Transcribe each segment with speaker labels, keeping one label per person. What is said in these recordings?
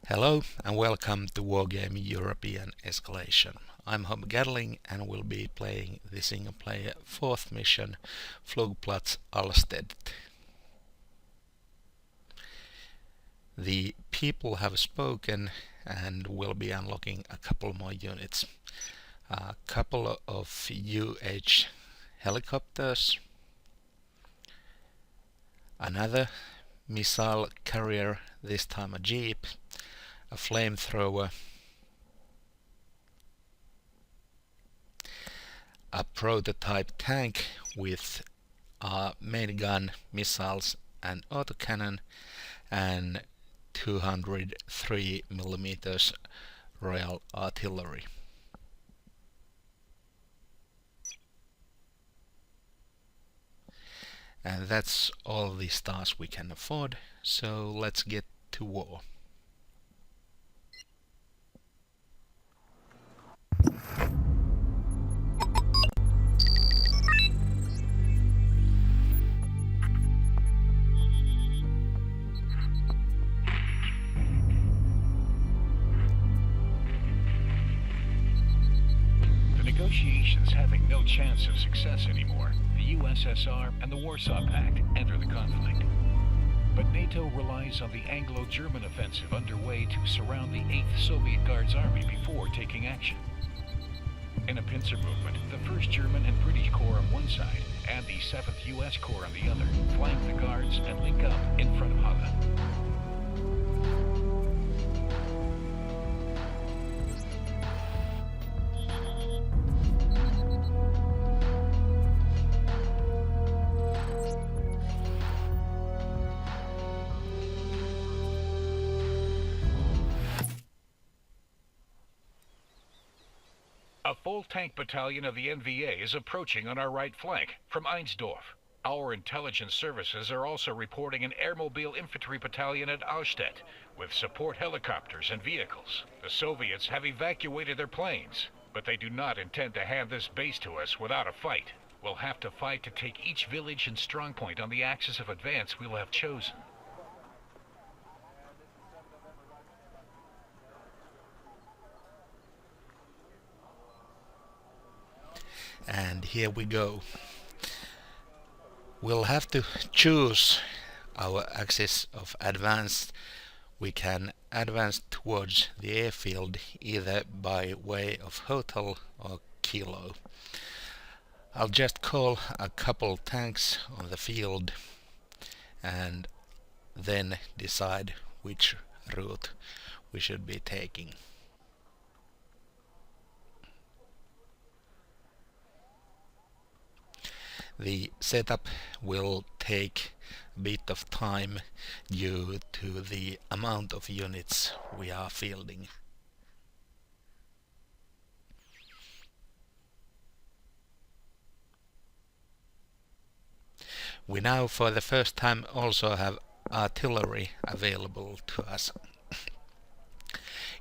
Speaker 1: Hello and welcome to Wargame European Escalation. I'm Hob Gatling and will be playing the single player 4th mission Flugplatz Allstedt. The people have spoken and will be unlocking a couple more units. A couple of UH helicopters, another missile carrier, this time a jeep, a flamethrower, a prototype tank with a main gun, missiles and autocannon, and 203mm Royal Artillery. And that's all the stars we can afford, so let's get to war.
Speaker 2: Negotiations having no chance of success anymore, the USSR and the Warsaw Pact enter the conflict. But NATO relies on the Anglo-German offensive underway to surround the 8th Soviet Guards Army before taking action. In a pincer movement, the 1st German and British Corps on one side and the 7th US Corps on the other flank the Guards and link up in front of Halle. A full tank battalion of the NVA is approaching on our right flank from Einsdorf. Our intelligence services are also reporting an airmobile infantry battalion at Allstedt with support helicopters and vehicles. The Soviets have evacuated their planes, but they do not intend to hand this base to us without a fight. We'll have to fight to take each village and strongpoint on the axis of advance we'll have chosen.
Speaker 1: And here we go. We'll have to choose our axis of advance. We can advance towards the airfield either by way of hotel or kilo. I'll just call a couple tanks on the field and then decide which route we should be taking. The setup will take a bit of time due to the amount of units we are fielding. We now for the first time also have artillery available to us.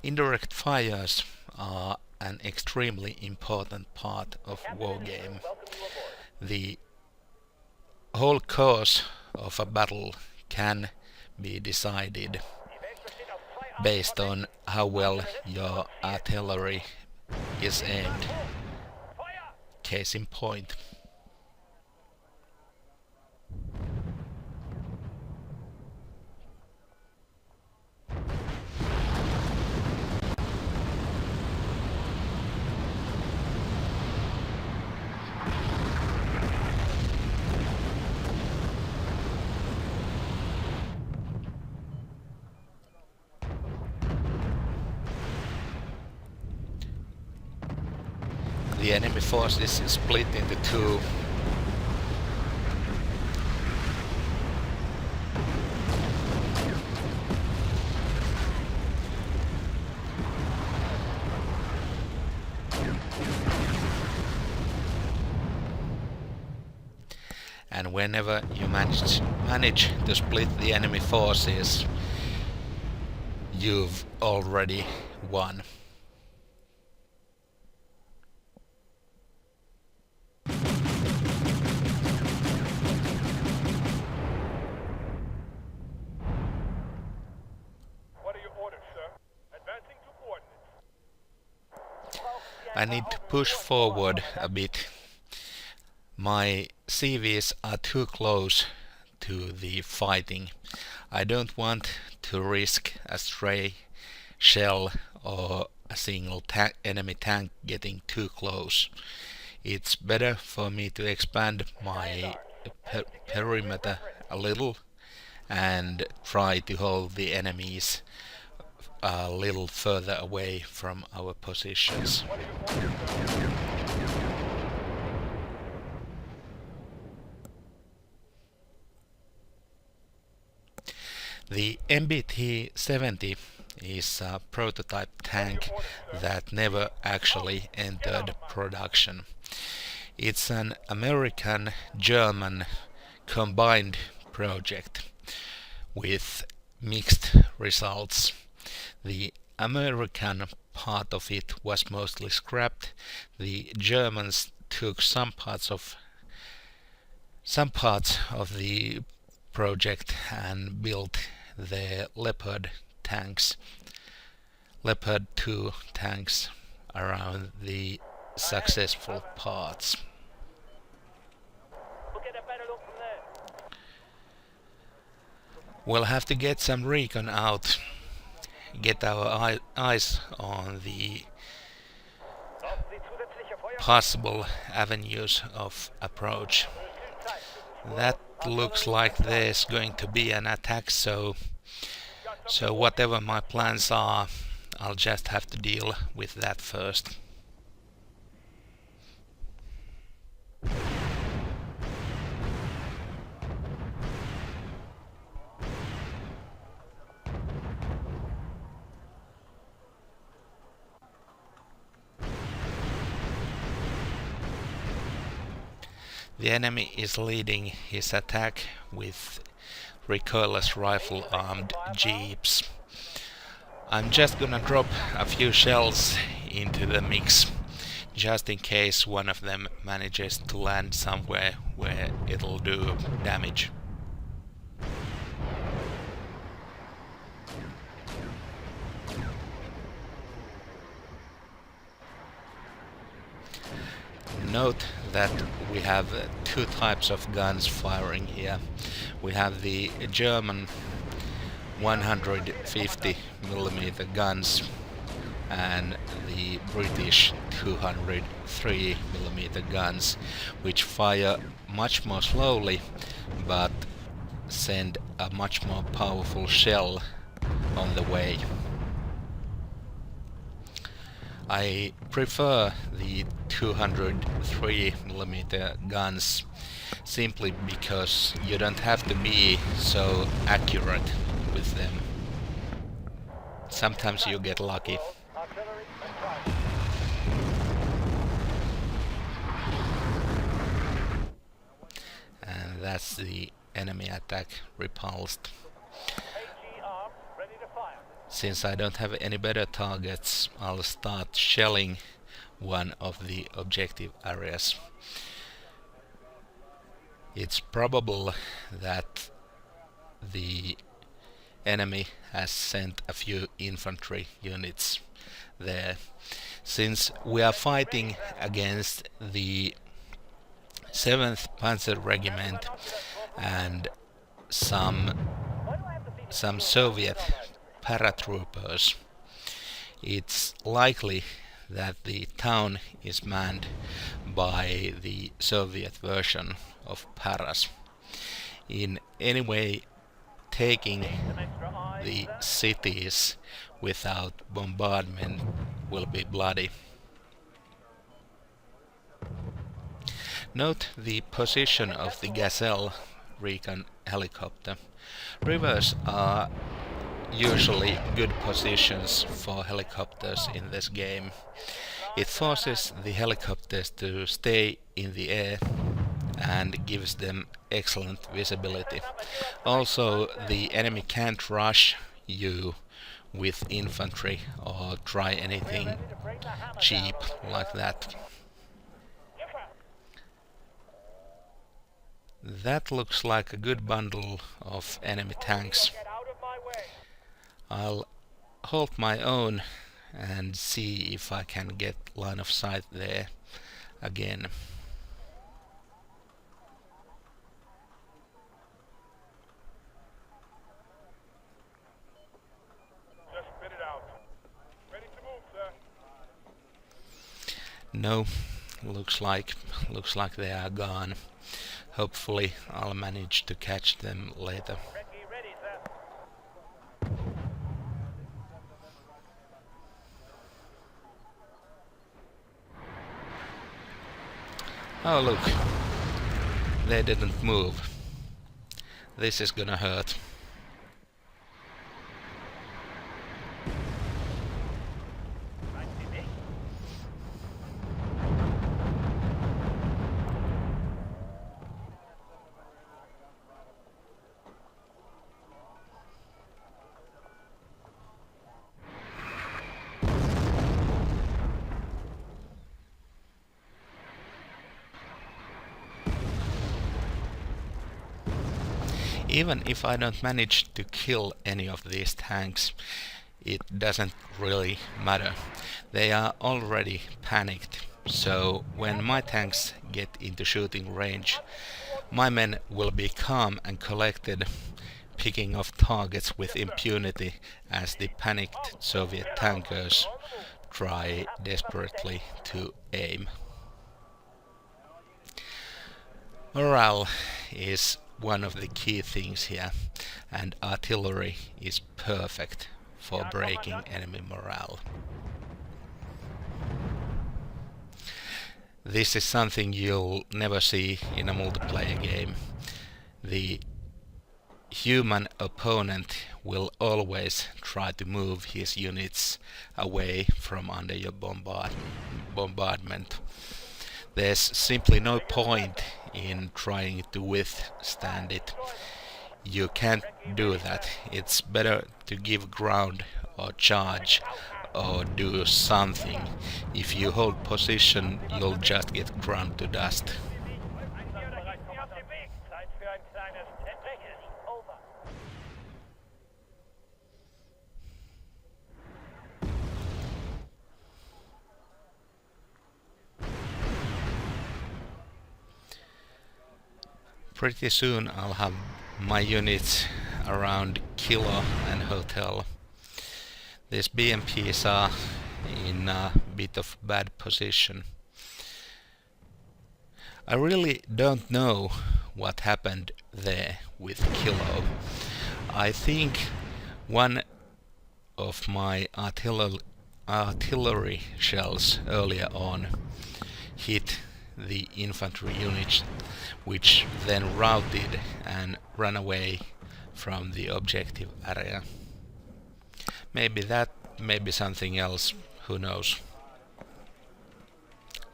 Speaker 1: Indirect fires are an extremely important part of wargame. The whole course of a battle can be decided based on how well your artillery is aimed. Case in point. The enemy force is split into two. And whenever you manage to split the enemy forces, you've already won.
Speaker 3: What are your orders, sir?
Speaker 1: I need to push forward a bit. My CVs are too close to the fighting. I don't want to risk a stray shell or a single enemy tank getting too close. It's better for me to expand my perimeter a little and try to hold the enemies a little further away from our positions. The MBT-70 is a prototype tank that never actually entered production. It's an American-German combined project with mixed results. The American part of it was mostly scrapped. The Germans took some parts of the project and built the Leopard tanks, Leopard 2 tanks around the successful parts. We'll have to get some recon out, get our eyes on the possible avenues of approach. That looks like there's going to be an attack, so whatever my plans are, I'll just have to deal with that first. The enemy is leading his attack with recoilless rifle-armed jeeps. I'm just gonna drop a few shells into the mix, just in case one of them manages to land somewhere where it'll do damage. Note that we have two types of guns firing here. We have the German 150mm guns and the British 203mm guns, which fire much more slowly but send a much more powerful shell on the way. I prefer the 203mm guns simply because you don't have to be so accurate with them. Sometimes you get lucky. And that's the enemy attack repulsed. Since I don't have any better targets, I'll start shelling one of the objective areas. It's probable that the enemy has sent a few infantry units there. Since we are fighting against the 7th Panzer Regiment and some Soviet paratroopers, it's likely that the town is manned by the Soviet version of paras. In any way, taking the cities without bombardment will be bloody. Note the position of the Gazelle recon helicopter. Rivers are usually good positions for helicopters in this game. It forces the helicopters to stay in the air and gives them excellent visibility. Also, the enemy can't rush you with infantry or try anything cheap like that. That looks like a good bundle of enemy tanks. I'll hold my own and see if I can get line of sight there again.
Speaker 3: Just spit it out. Ready to move, sir.
Speaker 1: No, looks like they are gone. Hopefully I'll manage to catch them later.
Speaker 3: Ready, sir.
Speaker 1: Oh look, they didn't move. This is gonna hurt. Even if I don't manage to kill any of these tanks, it doesn't really matter. They are already panicked, so when my tanks get into shooting range, my men will be calm and collected, picking off targets with impunity as the panicked Soviet tankers try desperately to aim. Morale is one of the key things here, and artillery is perfect for breaking enemy morale. This is something you'll never see in a multiplayer game. The human opponent will always try to move his units away from under your bombardment. There's simply no point in trying to withstand it. You can't do that. It's better to give ground or charge or do something. If you hold position, you'll just get ground to dust. Pretty soon I'll have my units around Kilo and Hotel. These BMPs are in a bit of bad position. I really don't know what happened there with Kilo. I think one of my artillery shells earlier on hit the infantry unit, which then routed and ran away from the objective area. Maybe that, maybe something else, who knows.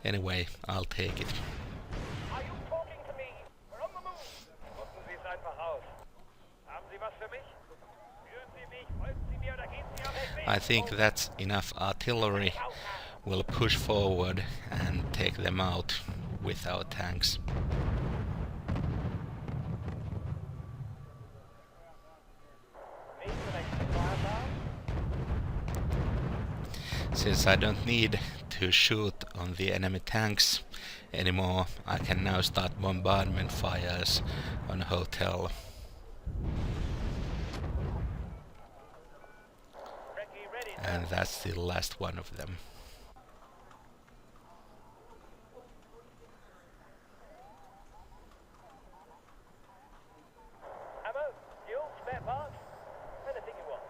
Speaker 1: Anyway, I'll take it.
Speaker 3: Are you talking to me? We're on the move. Nutzen Sie es einfach aus. Haben Sie was für mich? Führen Sie mich, folgen Sie mir oder gehen Sie auf den Weg?
Speaker 1: I think that's enough artillery. We'll push forward and take them out with our tanks. Since I don't need to shoot on the enemy tanks anymore, I can now start bombardment fires on Hotel. And that's the last one of them.
Speaker 3: Ammo, fuel, spare parts, anything you want.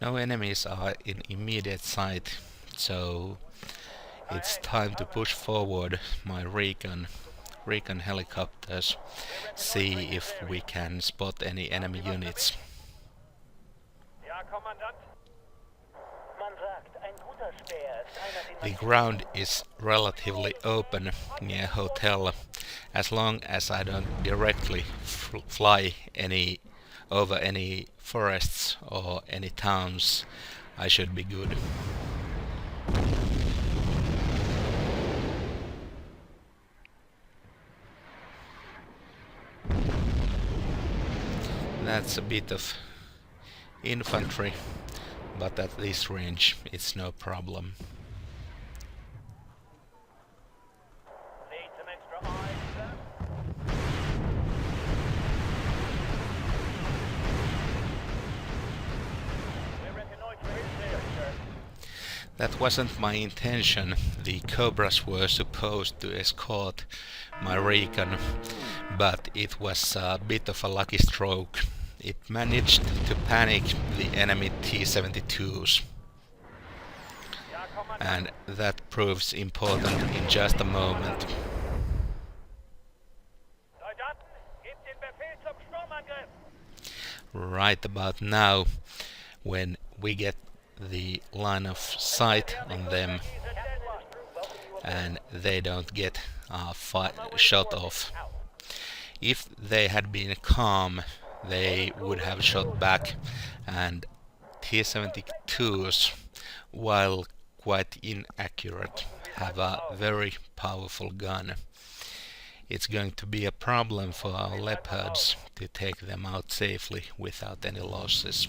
Speaker 1: No enemies are in immediate sight, so it's time to push forward my recon helicopters, see if we can spot any enemy units.
Speaker 3: Ja, Kommandant. Man sagt, ein guter Speer ist einer, den
Speaker 1: The ground is relatively open near Hotel. As long as I don't directly fly over any forests or any towns, I should be good. That's a bit of infantry, but at this range it's no problem.
Speaker 3: Need some extra eyes, sir. We're reconnoitering here, sir.
Speaker 1: That wasn't my intention. The Cobras were supposed to escort my recon, but it was a bit of a lucky stroke. It managed to panic the enemy T-72s,
Speaker 3: Ja, Kommandant.
Speaker 1: and that proves important in just a moment.
Speaker 3: Soldaten, gebt den Befehl zum Sturmangriff.
Speaker 1: Right about now, when we get the line of sight on them
Speaker 3: Diese Deadwood.
Speaker 1: and they don't get shot off. If they had been calm, they would have shot back, and T-72s, while quite inaccurate, have a very powerful gun. It's going to be a problem for our Leopards to take them out safely without any losses.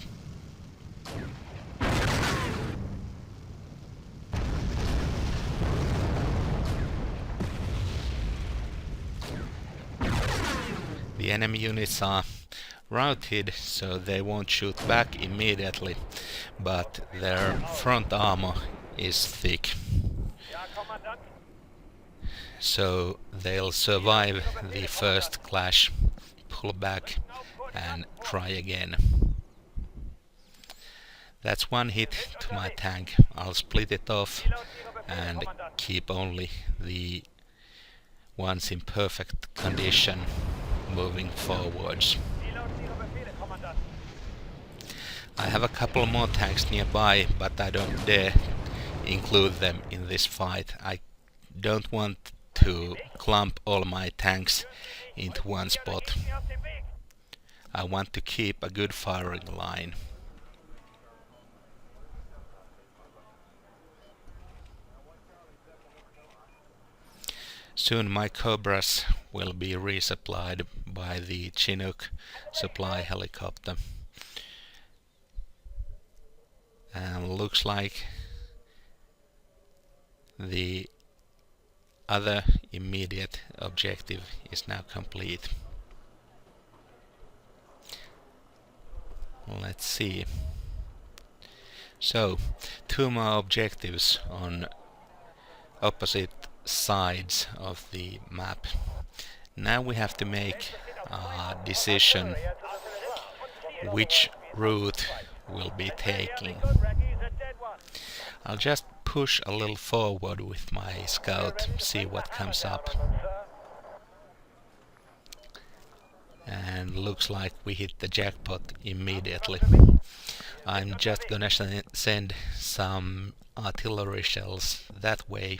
Speaker 1: The enemy units are routed, so they won't shoot back immediately, but their front armor is thick,
Speaker 3: Ja, Kommandant.
Speaker 1: so they'll survive the first clash, pull back and try again. That's one hit to my tank. I'll split it off and keep only the ones in perfect condition moving forwards.
Speaker 3: Reload Ihre Befehle, Kommandant.
Speaker 1: I have a couple more tanks nearby, but I don't dare include them in this fight. I don't want to clump all my tanks into one spot.
Speaker 3: Sie auf dem Weg.
Speaker 1: I want to keep a good firing line. Soon my Cobras will be resupplied by the Chinook supply helicopter. And looks like the other immediate objective is now complete. Let's see. So, two more objectives on opposite sides of the map. Now we have to make a decision which route we'll be taking. I'll just push a little forward with my scout, see what comes up. And looks like we hit the jackpot immediately. I'm just gonna send some artillery shells that way,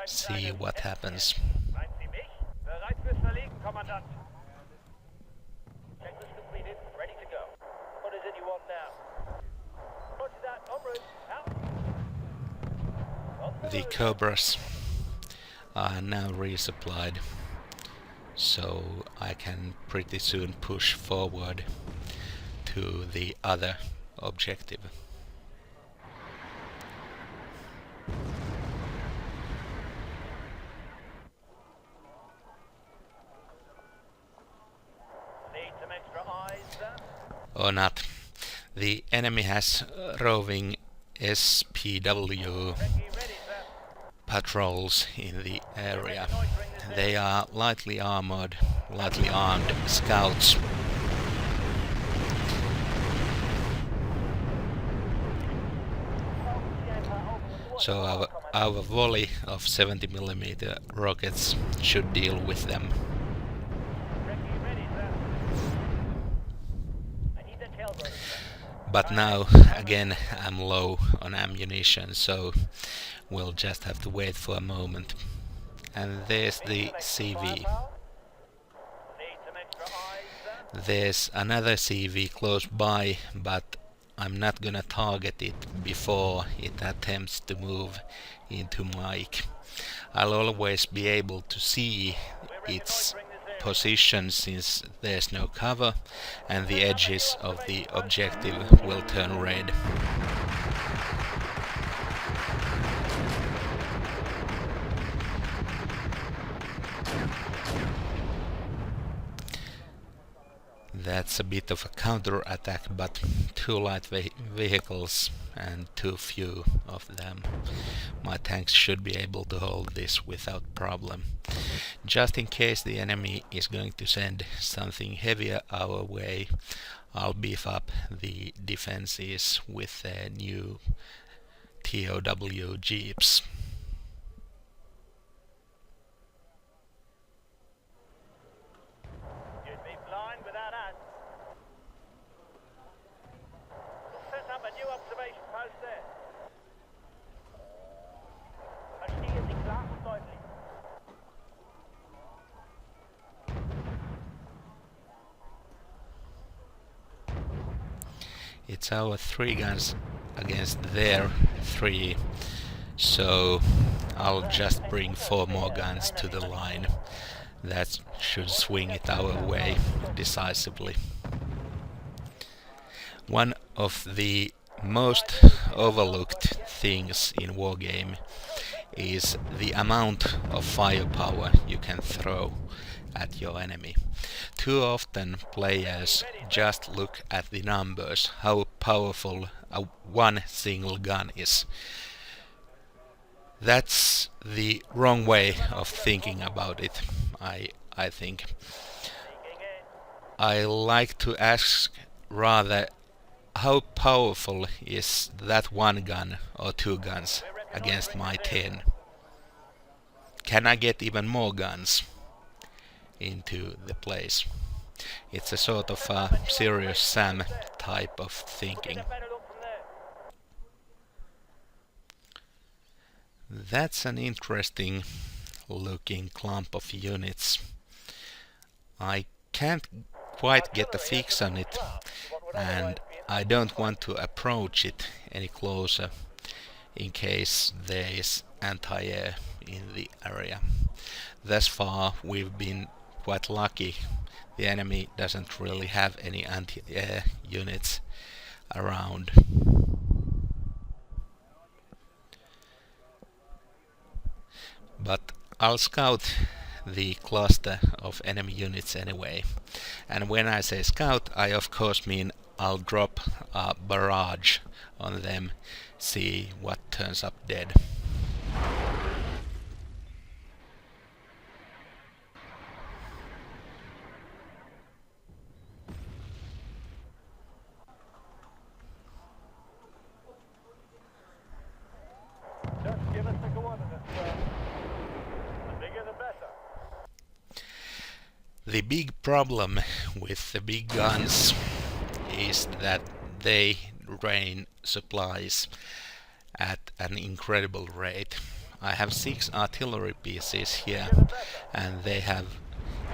Speaker 1: see what happens.
Speaker 3: Meint Sie mich? Bereit fürs Verlegen, Kommandant. Checklist completed. Ready to go. What is it you want now? Roger that. En route. Out.
Speaker 1: The Cobras are now resupplied, so I can pretty soon push forward to the other objective.
Speaker 3: Need some extra eyes, sir.
Speaker 1: Or not. The enemy has roving SPW
Speaker 3: Recce ready, sir.
Speaker 1: patrols in the area. They are lightly armed scouts. So our volley of 70mm rockets should deal with them.
Speaker 3: Recce ready, sir. I need the tail rotor, sir.
Speaker 1: But now, again, I'm low on ammunition, so we'll just have to wait for a moment. And there's the CV.
Speaker 3: Need some extra eyes, sir.
Speaker 1: There's another CV close by, but I'm not gonna target it before it attempts to move into Mike. I'll always be able to see its position since there's no cover, and the edges of the objective will turn red. That's a bit of a counter-attack, but too light vehicles and too few of them. My tanks should be able to hold this without problem. Just in case the enemy is going to send something heavier our way, I'll beef up the defenses with their new TOW jeeps.
Speaker 3: You'd be blind without us. We'll set up a new observation post there. Verstehe Sie klar und deutlich.
Speaker 1: It's our 3 guns against their 3, so I'll just bring 4 more guns to the line. That should swing it our way decisively. One of the most overlooked things in Wargame is the amount of firepower you can throw at your enemy. Too often players just look at the numbers, how powerful one single gun is. That's the wrong way of thinking about it, I think. I like to ask rather, how powerful is that 1 gun or 2 guns against my 10? Can I get even more guns into the place? It's a sort of a Serious Sam type of thinking. That's an interesting looking clump of units. I can't quite get a fix on it, and I don't want to approach it any closer in case there is anti-air in the area. Thus far we've been quite lucky. The enemy doesn't really have any anti-air units around. But I'll scout the cluster of enemy units anyway. And when I say scout, I of course mean I'll drop a barrage on them, see what turns up dead.
Speaker 3: Just give us the coordinates, sir. The bigger the better.
Speaker 1: The big problem with the big guns is that they drain supplies at an incredible rate. I have 6 artillery pieces here, and they have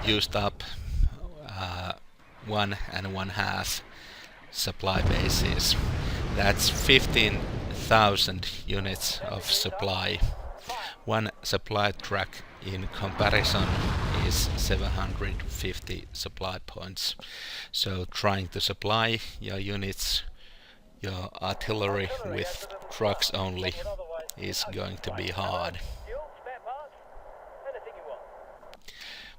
Speaker 1: used up 1.5 supply bases. That's 15,000 units of supply. One supply track in comparison is 750 supply points. So trying to supply your units, your artillery with trucks only, is going to be hard.
Speaker 3: Fuel, spare parts, anything you want.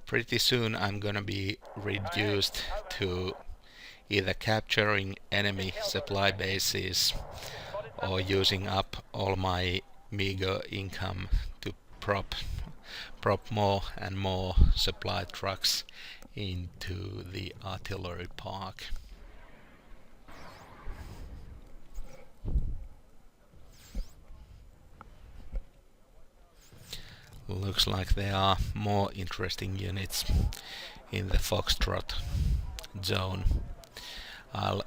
Speaker 1: Pretty soon I'm gonna be reduced to either capturing enemy supply bases or using up all my meager income to prop more and more supply trucks into the artillery park. Looks like there are more interesting units in the Foxtrot zone. I'll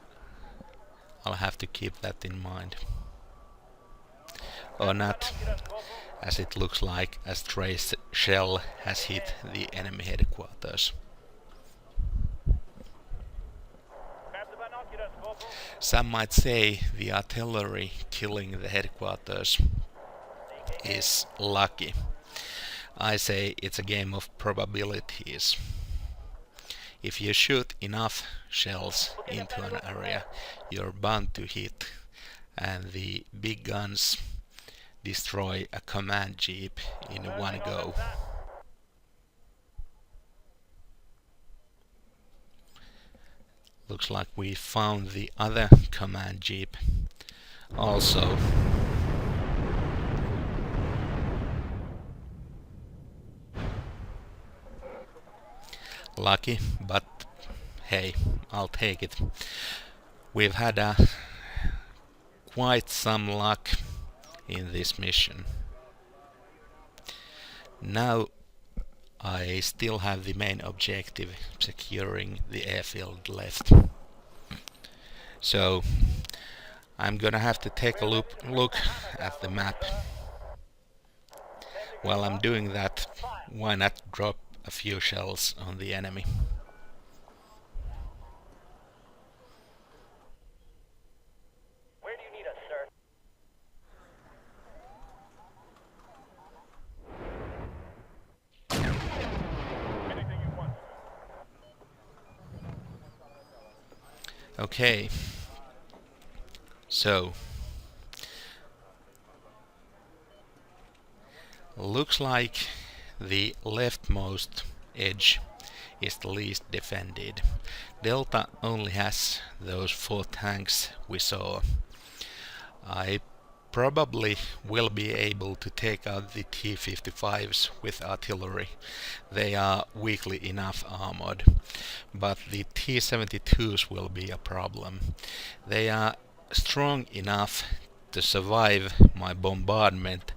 Speaker 1: have to keep that in mind. Or not, as it looks like a stray shell has hit the enemy headquarters.
Speaker 3: Grab the binoculars, Corporal.
Speaker 1: Some might say the artillery killing the headquarters is lucky. I say it's a game of probabilities. If you shoot enough shells into an area, you're bound to hit, and the big guns destroy a command jeep in one go. Looks like we found the other command jeep also. Lucky, but hey, I'll take it. We've had quite some luck in this mission. Now I still have the main objective, securing the airfield left. So I'm gonna have to take a look at the map. While I'm doing that, why not drop a few shells on the enemy?
Speaker 3: Where do you need us, sir? Anything you want.
Speaker 1: Okay, so looks like the leftmost edge is the least defended. Delta only has those 4 tanks we saw. I probably will be able to take out the T-55s with artillery. They are weakly enough armored, but the T-72s will be a problem. They are strong enough to survive my bombardment,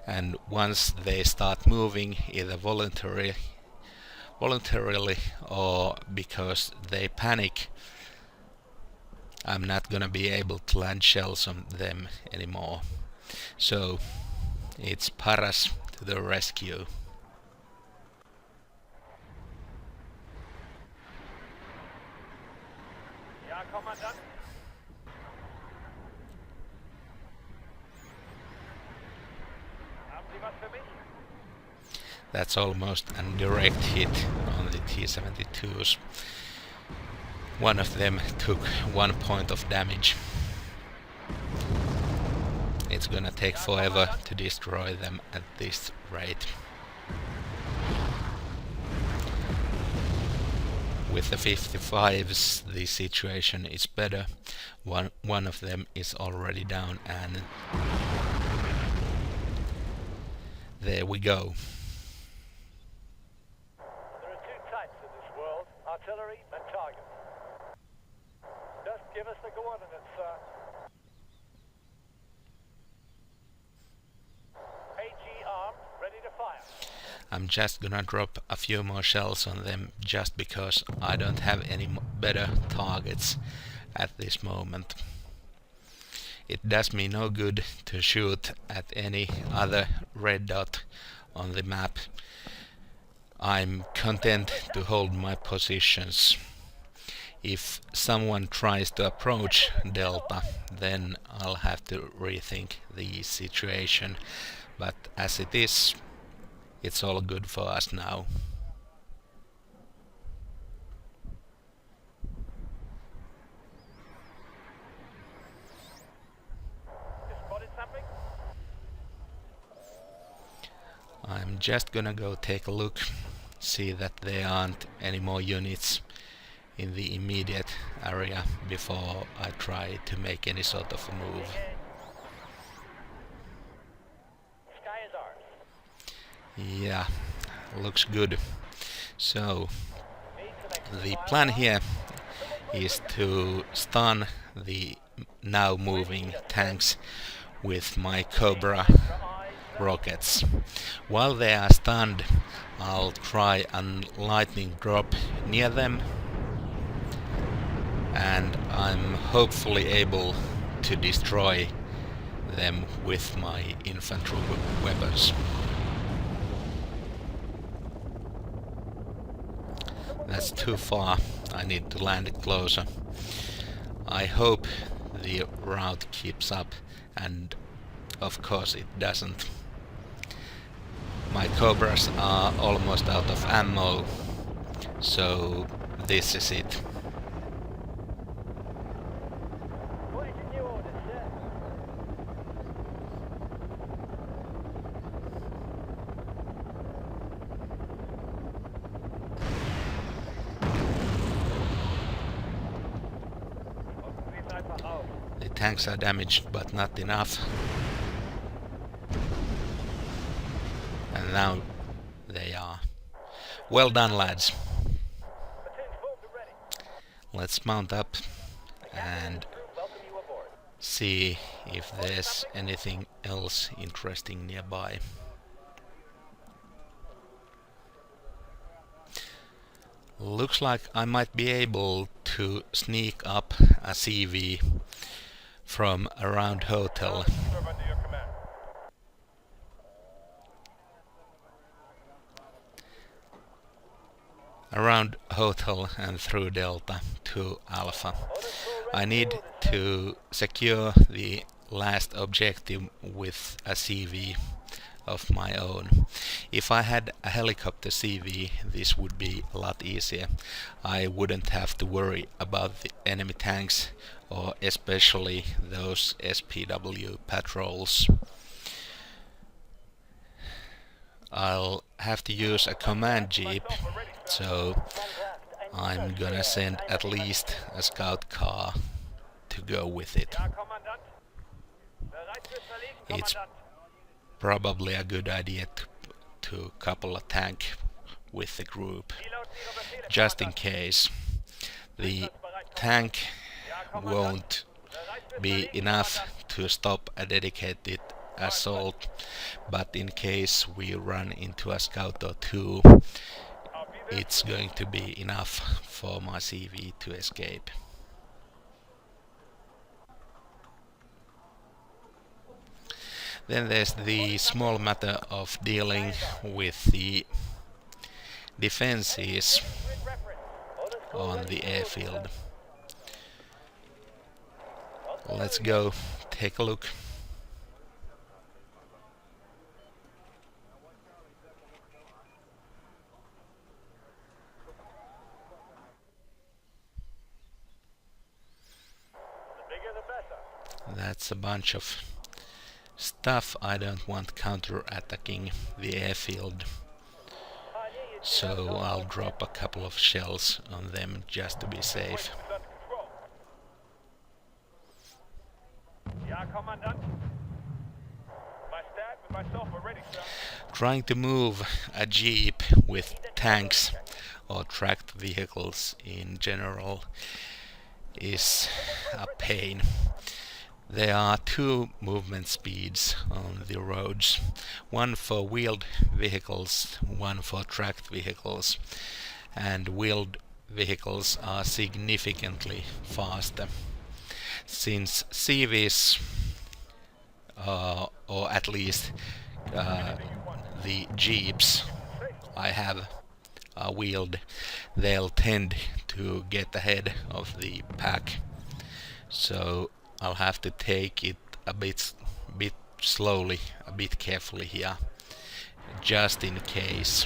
Speaker 1: and once they start moving, either voluntarily or because they panic, I'm not gonna be able to land shells on them anymore. So it's Paras to the rescue.
Speaker 3: Ja, Kommandant. Haben Sie was für mich?
Speaker 1: That's almost a direct hit on the T-72s. One of them took 1 point of damage. It's gonna take forever to destroy them at this rate. With the 55s, the situation is better. One of them is already down, and there we go.
Speaker 3: There are 2 types in this world, artillery and target. Just give us the coordinates, sir. AG armed, ready to fire.
Speaker 1: I'm just gonna drop a few more shells on them just because I don't have any better targets at this moment. It does me no good to shoot at any other red dot on the map. I'm content to hold my positions. If someone tries to approach Delta, then I'll have to rethink the situation. But as it is, it's all good for us now.
Speaker 3: You spotted something?
Speaker 1: I'm just gonna go take a look, see that there aren't any more units in the immediate area before I try to make any sort of a move.
Speaker 3: Sky is ours.
Speaker 1: Yeah, looks good. So
Speaker 3: Need to
Speaker 1: the plan here is to stun the now moving tanks with my Cobra rockets. While they are stunned, I'll try a lightning drop near them, and I'm hopefully able to destroy them with my infantry weapons. That's too far. I need to land it closer. I hope the route keeps up, and of course it doesn't. My Cobras are almost out of ammo, so this is it.
Speaker 3: Waiting your orders, sir. Passen Sie es einfach auf.
Speaker 1: The tanks are damaged, but not enough. And now they are. Well done, lads.
Speaker 3: Platoon formed and ready.
Speaker 1: Let's mount up and
Speaker 3: Welcome you aboard.
Speaker 1: see if there's anything else interesting nearby. Looks like I might be able to sneak up a CV from around hotel.
Speaker 3: Serve under your command.
Speaker 1: Around hotel and through Delta to Alpha. I need to secure the last objective with a CV of my own. If I had a helicopter CV, this would be a lot easier. I wouldn't have to worry about the enemy tanks or especially those SPW patrols. I'll have to use a command jeep, so I'm gonna send at least a scout car to go with it.
Speaker 3: Ja, Kommandant. Bereit fürs Verlegen,
Speaker 1: It's
Speaker 3: Kommandant.
Speaker 1: probably a good idea to couple a tank with the group,
Speaker 3: Wie lauten Ihre Befehle,
Speaker 1: just in
Speaker 3: Kommandant?
Speaker 1: case. The tank won't be enough to stop a dedicated assault, but in case we run into a scout or two, it's going to be enough for my CV to escape. Then there's the small matter of dealing with the defenses on the airfield. Let's go take a look.
Speaker 3: The bigger the better.
Speaker 1: That's a bunch of stuff. I don't want counter-attacking the airfield, so I'll drop a couple of shells on them just to be safe.
Speaker 3: It's under control. Ja, Kommandant. My stat and myself are ready, sir.
Speaker 1: Trying to move a jeep with tanks or tracked vehicles in general is a pain. There are two movement speeds on the roads, one for wheeled vehicles, one for tracked vehicles, and wheeled vehicles are significantly faster. Since CVs, or at least the jeeps I have are wheeled, they'll tend to get ahead of the pack. So I'll have to take it a bit slowly, a bit carefully here, just in case.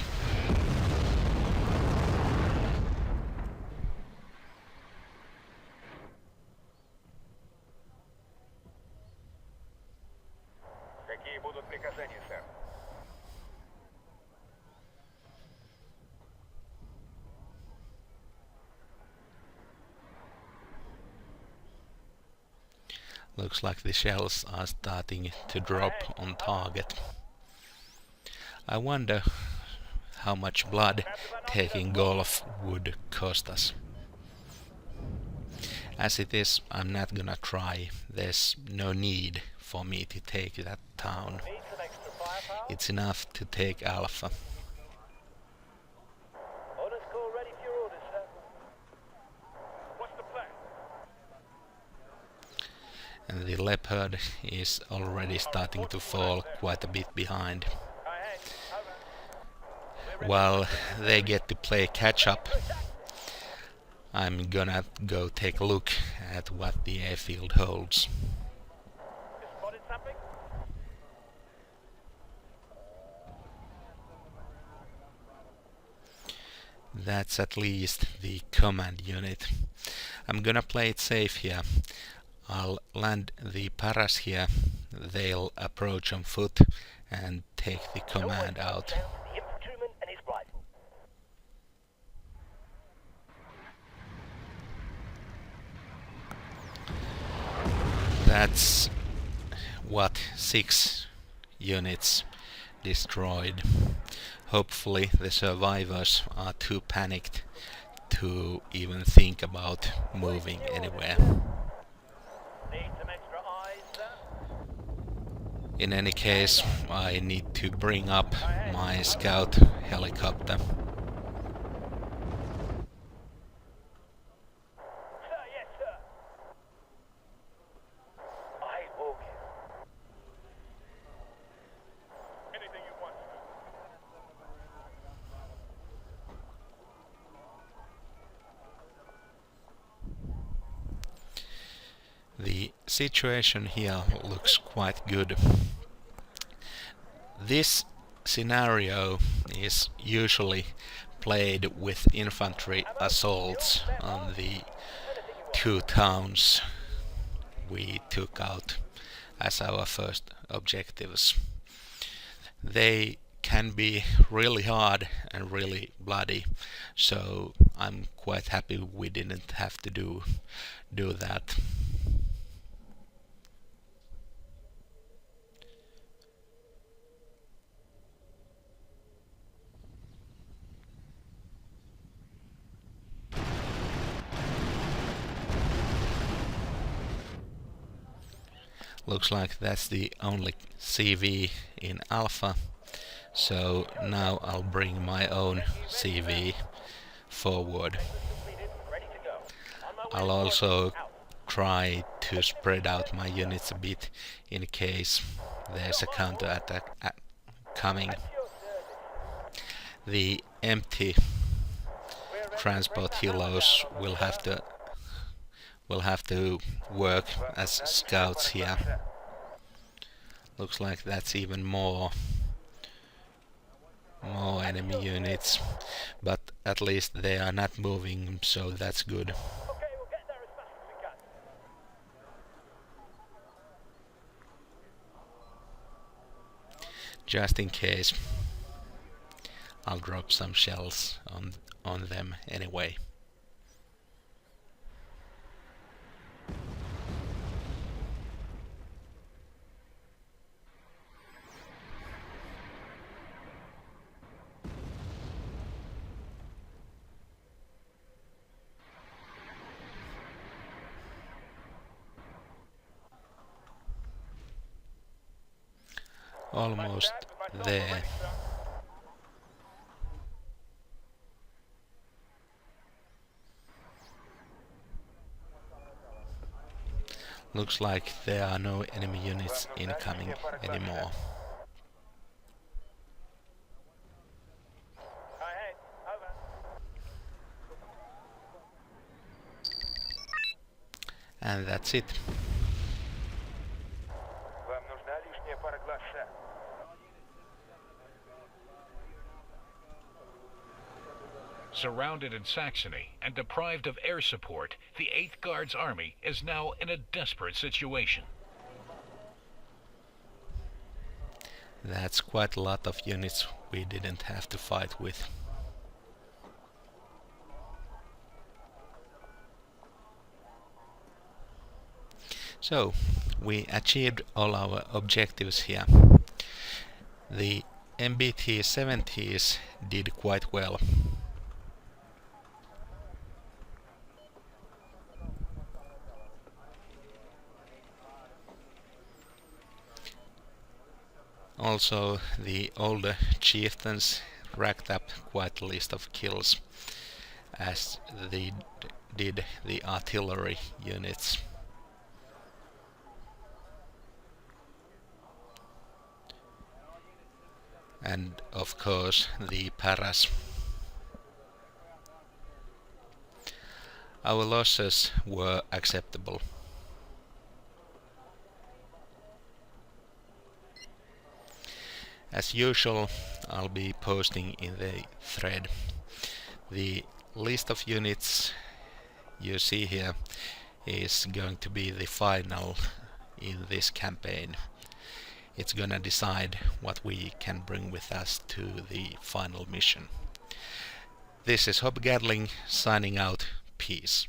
Speaker 3: Какие будут приказания, сэр?
Speaker 1: Looks like the shells are starting to drop on target. I wonder how much blood taking Golf would cost us. As it is, I'm not gonna try. There's no need for me to take that town.
Speaker 3: Need some extra firepower?
Speaker 1: It's enough to take Alpha.
Speaker 3: Orders call ready for your orders, sir. What's the plan?
Speaker 1: And the Leopard is already starting to fall quite a bit behind.
Speaker 3: Ahead. Over.
Speaker 1: While they get to play catch up, I'm gonna go take a look at what the airfield holds.
Speaker 3: You spotted something?
Speaker 1: That's at least the command unit. I'm gonna play it safe here. I'll land the paras here. They'll approach on foot and take the command out.
Speaker 3: The infantryman and his rifle.
Speaker 1: That's what, 6 units destroyed. Hopefully the survivors are too panicked to even think about moving anywhere.
Speaker 3: Need some extra eyes, sir?
Speaker 1: In any case, I need to bring up my scout helicopter.
Speaker 3: Sir, yes, sir. I will give. Anything you want, sir.
Speaker 1: The situation here looks quite good. This scenario is usually played with infantry assaults on the 2 towns we took out as our first objectives. They can be really hard and really bloody, so I'm quite happy we didn't have to do that. Looks like that's the only CV in Alpha, so now I'll bring my own CV forward.
Speaker 3: Ready to go. On my way.
Speaker 1: I'll also try to spread out my units a bit in case there's a counter-attack coming. The empty transport helos will have to work as scouts here. Looks like that's even more enemy units, but at least they are not moving, so that's good.
Speaker 3: Okay, we'll get there as fast as we can.
Speaker 1: Just in case, I'll drop some shells on them anyway. Almost there. Looks like there are no enemy units incoming anymore.
Speaker 3: Ahead, over.
Speaker 1: And that's it.
Speaker 3: Вам нужна лишняя пара глаз, сэр.
Speaker 2: Surrounded in Saxony and deprived of air support, the 8th Guards Army is now in a desperate situation.
Speaker 1: That's quite a lot of units we didn't have to fight with. So, we achieved all our objectives here. The MBT-70s did quite well. Also, the older chieftains racked up quite a list of kills, as they did the artillery units. And of course the paras. Our losses were acceptable. As usual, I'll be posting in the thread The list of units you see here is going to be the final in this campaign. It's gonna decide what we can bring with us to the final mission. This is Hob Gatling signing out. Peace.